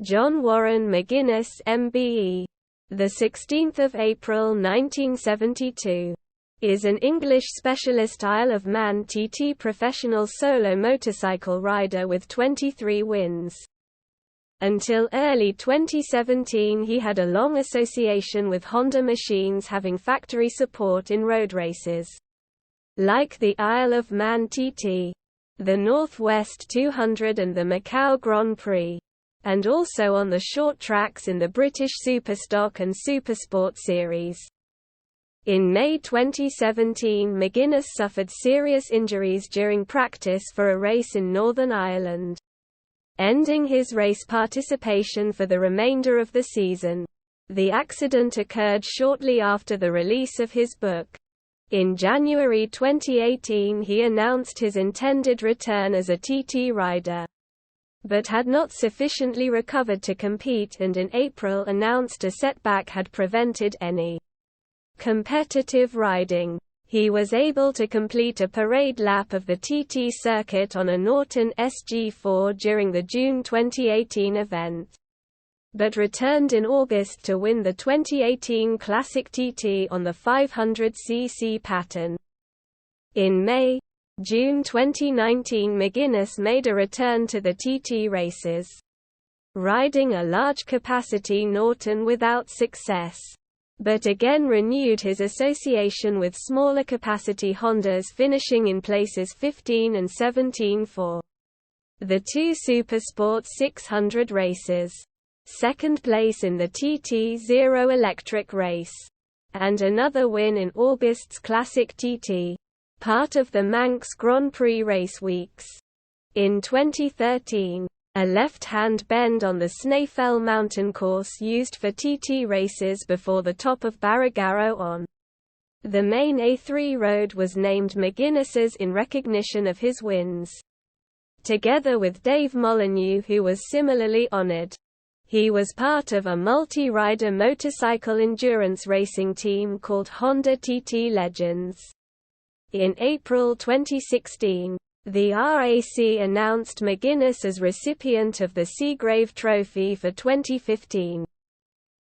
John Warren McGuinness MBE, the 16th of April 1972, is an English specialist Isle of Man TT professional solo motorcycle rider with 23 wins. Until early 2017 he had a long association with Honda machines, having factory support in road races like the Isle of Man TT, the Northwest 200 and the Macau Grand Prix, and also on the short tracks in the British Superstock and Supersport series. In May 2017, McGuinness suffered serious injuries during practice for a race in Northern Ireland, ending his race participation for the remainder of the season. The accident occurred shortly after the release of his book. In January 2018 he announced his intended return as a TT rider, but had not sufficiently recovered to compete, and in April announced a setback had prevented any competitive riding. He was able to complete a parade lap of the TT circuit on a Norton SG4 during the June 2018 event, but returned in August to win the 2018 Classic TT on the 500cc Paton. In June 2019 McGuinness made a return to the TT races, riding a large-capacity Norton without success, but again renewed his association with smaller-capacity Hondas, finishing in places 15 and 17 for the two Supersport 600 races, second place in the TT Zero Electric race, and another win in August's Classic TT, part of the Manx Grand Prix race weeks. In 2013, a left-hand bend on the Snaefell mountain course used for TT races before the top of Barragaro on the main A3 road was named McGuinness's in recognition of his wins, together with Dave Molyneux, who was similarly honored. He was part of a multi-rider motorcycle endurance racing team called Honda TT Legends. In April 2016, the RAC announced McGuinness as recipient of the Seagrave Trophy for 2015.